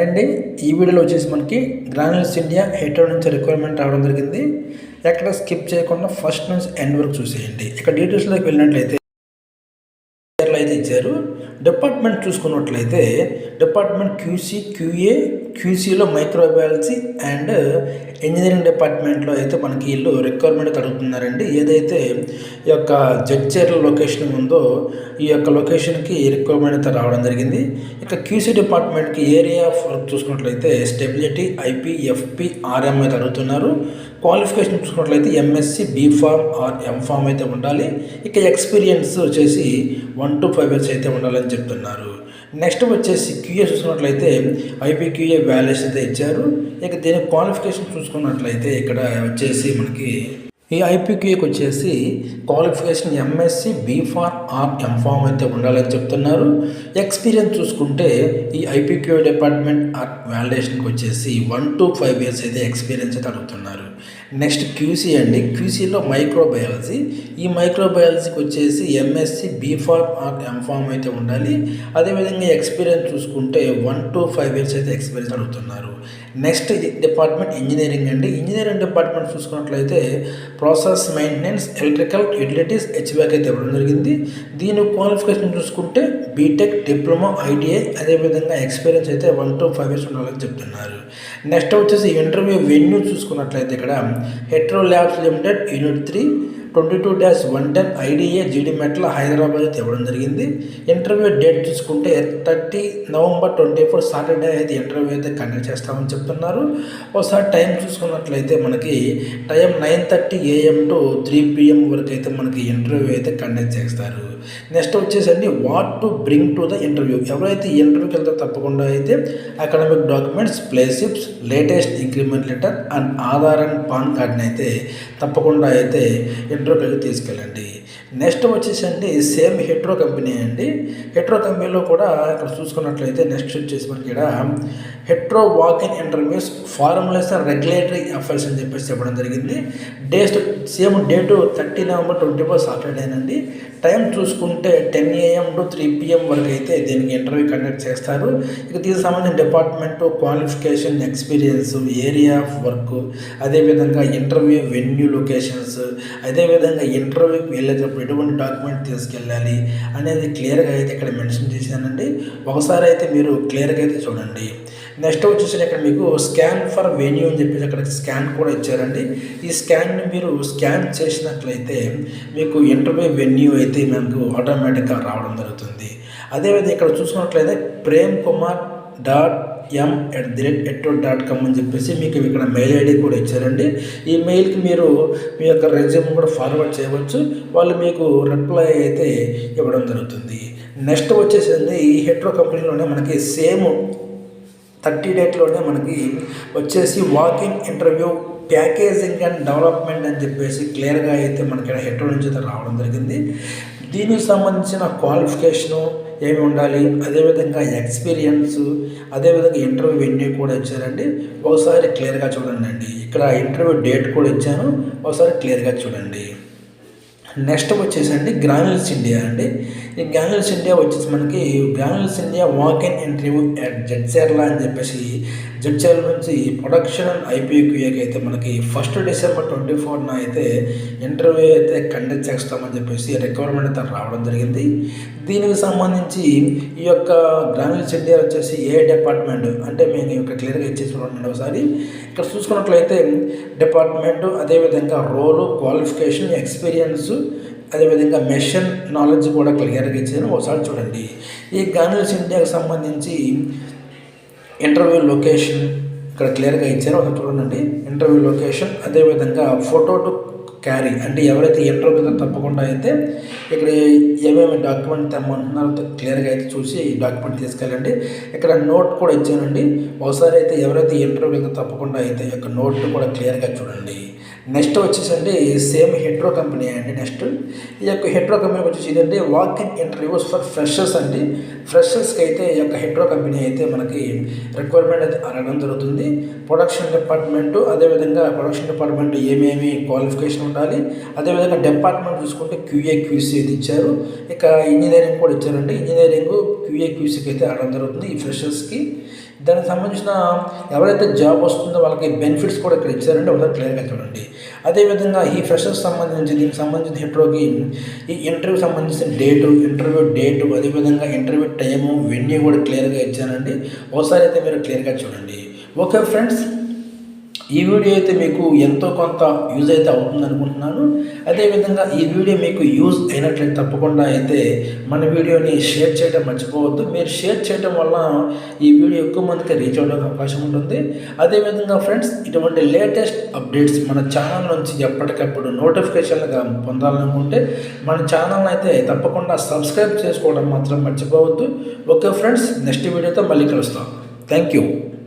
అండి ఈ వీడియోలో వచ్చేసి మనకి గ్రాన్యూల్స్ ఇండియా హెటర్ నుంచి రిక్వైర్మెంట్ రావడం జరిగింది. ఎక్కడ స్కిప్ చేయకుండా ఫస్ట్ నుంచి ఎండ్ వరకు చూసేయండి. ఇక్కడ డీటెయిల్స్లోకి వెళ్ళినట్లయితే అయితే ఇచ్చారు. డిపార్ట్మెంట్ చూసుకున్నట్లయితే డిపార్ట్మెంట్ క్యూసీ, క్యూఏ, క్యూసీలో మైక్రోబయాలజీ అండ్ ఇంజనీరింగ్ డిపార్ట్మెంట్లో అయితే మనకి వీళ్ళు రిక్వైర్మెంట్ అడుగుతున్నారండి. ఏదైతే ఈ యొక్క జడ్చర్ల లొకేషన్ ఉందో ఈ యొక్క లొకేషన్కి రిక్వైర్మెంట్ అయితే రావడం జరిగింది. ఇక క్యూసీ డిపార్ట్మెంట్కి ఏరియా ఆఫ్ వర్క్ చూసుకున్నట్లయితే స్టెబిలిటీ, ఐపీ, ఎఫ్పీ, ఆర్ఎం అయితే అడుగుతున్నారు. క్వాలిఫికేషన్ చూసుకున్నట్లయితే ఎంఎస్సి, బీఫార్మ్ ఆర్ ఎంఫార్మ్ అయితే ఉండాలి. ఇక ఎక్స్పీరియన్స్ వచ్చేసి 1 to 5 years అయితే ఉండాలని చెప్తున్నారు. నెక్స్ట్ వచ్చేసి క్యూఏ చూసుకున్నట్లయితే ఐపీక్యూఏ వాల్యూస్ అయితే ఇచ్చారు. ఇక దీని క్వాలిఫికేషన్ చూసుకున్నట్లయితే ఇక్కడ వచ్చేసి మనకి ఈ ఐపీక్యూఏకి వచ్చేసి qualification MSc, B Pharm are MPharm అయితే ఉండాలని చెప్తున్నారు. ఎక్స్పీరియన్స్ చూసుకుంటే ఈ ఐపీక్యూఏ డిపార్ట్మెంట్ ఆర్ వాలిడేషన్కి వచ్చేసి 1 to 5 years అయితే ఎక్స్పీరియన్స్ అయితే అడుగుతున్నారు. నెక్స్ట్ క్యూసీ అండి. క్యూసీలో మైక్రోబయాలజీ. ఈ మైక్రోబయాలజీకి వచ్చేసి ఎంఎస్సి, బీఫార్మ్ ఆర్ ఎంఫార్మ్ అయితే ఉండాలి. అదేవిధంగా ఎక్స్పీరియన్స్ చూసుకుంటే 1 to 5 years అయితే ఎక్స్పీరియన్స్ అడుగుతున్నారు. నెక్స్ట్ డిపార్ట్మెంట్ ఇంజనీరింగ్ అండి. ఇంజనీరింగ్ డిపార్ట్మెంట్ చూసుకున్నట్లయితే ప్రాసెస్ మెయింటెనెన్స్, ఎలక్ట్రికల్, యూటిలిటీస్, హెచ్వాక్ అయితే ఇవ్వడం జరిగింది. దీని క్వాలిఫికేషన్ చూసుకుంటే బీటెక్, డిప్లొమా, ఐటీఐ, అదేవిధంగా ఎక్స్పీరియన్స్ అయితే 1 to 5 years ఉండాలని చెప్తున్నారు. నెక్స్ట్ వచ్చేసి ఇంటర్వ్యూ వెన్యూ చూసుకున్నట్లయితే ఇక్కడ Hetero labs limited, unit 3, 22-110 IDA, జీడి మెట్ల, హైదరాబాద్ అయితే ఇవ్వడం జరిగింది. ఇంటర్వ్యూ డేట్ చూసుకుంటే 30 November 2024 సాటర్డే అయితే ఇంటర్వ్యూ అయితే కండక్ట్ చేస్తామని చెప్తున్నారు. ఒకసారి టైం చూసుకున్నట్లయితే మనకి టైం 9:30 AM to 3 PM వరకు అయితే మనకి ఇంటర్వ్యూ అయితే కండక్ట్ చేస్తారు. నెక్స్ట్ వచ్చేసండి what to bring to the interview. ఎవరైతే ఇంటర్వ్యూకి వెళ్తే తప్పకుండా అయితే academic documents, payslips, latest increment letter and Aadhaar and PAN కార్డ్ని అయితే తప్పకుండా అయితే ఇంటర్వ్యూకి తీసుకెళ్ళండి. నెక్స్ట్ వచ్చేసండి సేమ్ హెట్రో కంపెనీ అండి. హెట్రో కంపెనీలో కూడా ఇక్కడ చూసుకున్నట్లయితే నెక్స్ట్ వచ్చేసి మనకి ఇక్కడ Hetero walk-in interviews, ఫార్ములేస్ and regulatory affairs అని చెప్పేసి చెప్పడం జరిగింది. Same date 30 November 2024 సాటర్డేనండి. టైం చూసుకుంటే 10 AM to 3 PM వరకు అయితే దీనికి ఇంటర్వ్యూ కండక్ట్ చేస్తారు. ఇక దీనికి సంబంధించిన department, qualification, experience, area of work, అదేవిధంగా ఇంటర్వ్యూ వెన్యూ లొకేషన్స్, అదేవిధంగా ఇంటర్వ్యూకి వెళ్ళేటప్పుడు ఎటువంటి డాక్యుమెంట్ తీసుకెళ్ళాలి అనేది క్లియర్గా అయితే ఇక్కడ మెన్షన్ చేశానండి. ఒకసారి అయితే మీరు క్లియర్గా అయితే చూడండి. నెక్స్ట్ వచ్చేసి ఇక్కడ మీకు స్కాన్ ఫర్ వెన్యూ అని చెప్పేసి అక్కడ స్కాన్ కూడా ఇచ్చారండి. ఈ స్కాన్ని మీరు స్కాన్ చేసినట్లయితే మీకు ఇంటర్వ్యూ వెన్యూ అయితే మనకు ఆటోమేటిక్గా రావడం జరుగుతుంది. అదేవిధంగా ఇక్కడ చూసుకున్నట్లయితే premkumar.m@etro.com అని చెప్పేసి మీకు ఇక్కడ మెయిల్ ఐడి కూడా ఇచ్చారండి. ఈ మెయిల్కి మీరు మీ యొక్క రెజ్యూమ్ కూడా ఫార్వర్డ్ చేయవచ్చు. వాళ్ళు మీకు రిప్లై అయితే ఇవ్వడం జరుగుతుంది. నెక్స్ట్ వచ్చేసింది ఈ హెట్రో కంపెనీలోనే మనకి సేమ్ 30 డేట్లోనే మనకి వచ్చేసి walk-in interview, packaging and development అని చెప్పేసి క్లియర్గా అయితే మనకి హెట్రో నుంచి అయితే రావడం జరిగింది. దీనికి సంబంధించిన క్వాలిఫికేషను ఏమి ఉండాలి, అదేవిధంగా ఎక్స్పీరియన్స్, అదేవిధంగా ఇంటర్వ్యూ వెన్యూ కూడా ఇచ్చారండి. ఒకసారి క్లియర్గా చూడండి అండి. ఇక్కడ ఇంటర్వ్యూ డేట్ కూడా ఇచ్చాను, ఒకసారి క్లియర్గా చూడండి. నెక్స్ట్ వచ్చేసండి గ్రాన్యూల్స్ ఇండియా అండి. ఈ గ్రాన్యూల్స్ ఇండియా వచ్చేసి మనకి granules India walk-in interview at Jadcherla అని చెప్పేసి జడ్చర్ల నుంచి ప్రొడక్షన్ అండ్ ఐపీక్యూఏకి అయితే మనకి 1 December 2024 అయితే ఇంటర్వ్యూ అయితే కండక్ట్ చేస్తామని చెప్పేసి రిక్వైర్మెంట్ అయితే రావడం జరిగింది. దీనికి సంబంధించి ఈ యొక్క గ్రాన్యూల్స్ ఇండియా వచ్చేసి ఏ డిపార్ట్మెంట్ అంటే మేము ఇక్కడ క్లియర్గా ఇచ్చేసి చూడండి. ఒకసారి ఇక్కడ చూసుకున్నట్లయితే డిపార్ట్మెంటు, అదేవిధంగా రోలు, క్వాలిఫికేషన్, ఎక్స్పీరియన్స్, అదేవిధంగా మెషిన్ నాలెడ్జ్ కూడా క్లియర్గా ఇచ్చాను. ఒకసారి చూడండి. ఈ గ్రాన్యూల్స్ ఇండియాకి సంబంధించి ఇంటర్వ్యూ లొకేషన్ ఇక్కడ క్లియర్గా ఇచ్చారో ఒకసారి చూడండి. ఇంటర్వ్యూ లొకేషన్, అదేవిధంగా ఫోటో టు క్యారీ అంటే ఎవరైతే ఇంటర్వ్యూ తప్పకుండా అయితే ఇక్కడ ఏమేమి డాక్యుమెంట్ తెమ్మంటున్నారో క్లియర్గా అయితే చూసి ఈ డాక్యుమెంట్ తీసుకెళ్ళండి. ఇక్కడ నోట్ కూడా ఇచ్చానండి. ఒకసారి అయితే ఎవరైతే ఇంటర్వ్యూ తప్పకుండా అయితే ఈ యొక్క నోట్ కూడా క్లియర్గా చూడండి. నెక్స్ట్ వచ్చేసండి సేమ్ హెట్రో కంపెనీ అండి. నెక్స్ట్ ఈ యొక్క హెట్రో కంపెనీ వచ్చేసి ఇదండి వాక్-ఇన్ ఇంటర్వ్యూస్ ఫర్ ఫ్రెషర్స్ అండి. ఫ్రెషర్స్కి అయితే ఈ యొక్క హెట్రో కంపెనీ అయితే మనకి రిక్వైర్మెంట్ అయితే అడగడం జరుగుతుంది. ప్రొడక్షన్ డిపార్ట్మెంటు, అదేవిధంగా ప్రొడక్షన్ డిపార్ట్మెంట్ ఏమేమి క్వాలిఫికేషన్ ఉండాలి, అదేవిధంగా డిపార్ట్మెంట్ చూసుకుంటే క్యూఏ, క్యూసీ ఇది ఇచ్చారు. ఇక ఇంజనీరింగ్ కూడా ఇచ్చారండి. ఇంజనీరింగ్, క్యూఏ, క్యూసీకి అయితే అడగడం జరుగుతుంది ఈ ఫ్రెషర్స్కి. దానికి సంబంధించిన ఎవరైతే జాబ్ వస్తుందో వాళ్ళకి బెనిఫిట్స్ కూడా ఇక్కడ ఇచ్చారంటే ఒకసారి క్లియర్గా చూడండి. అదేవిధంగా ఈ ఫ్రెషర్స్ సంబంధించి దీనికి సంబంధించిన హెట్రోకి ఈ ఇంటర్వ్యూ సంబంధించిన ఇంటర్వ్యూ డేటు, అదేవిధంగా ఇంటర్వ్యూ టైము, వెన్యూ కూడా క్లియర్గా ఇచ్చానండి. ఒకసారి అయితే మీరు క్లియర్గా చూడండి. ఓకే ఫ్రెండ్స్, ఈ వీడియో అయితే మీకు ఎంతో కొంత యూజ్ అయితే అవుతుంది అనుకుంటున్నాను. అదేవిధంగా ఈ వీడియో మీకు యూజ్ అయినట్లయితే తప్పకుండా అయితే మన వీడియోని షేర్ చేయడం మర్చిపోవద్దు. మీరు షేర్ చేయడం వల్ల ఈ వీడియో ఎక్కువ మందికి రీచ్ అవ్వడానికి అవకాశం ఉంటుంది. అదేవిధంగా ఫ్రెండ్స్, ఇటువంటి లేటెస్ట్ అప్డేట్స్ మన ఛానల్ నుంచి ఎప్పటికప్పుడు నోటిఫికేషన్లుగా పొందాలనుకుంటే మన ఛానల్ అయితే తప్పకుండా సబ్స్క్రైబ్ చేసుకోవడం మాత్రం మర్చిపోవద్దు. ఓకే ఫ్రెండ్స్, నెక్స్ట్ వీడియోతో మళ్ళీ కలుస్తాం. Thank you.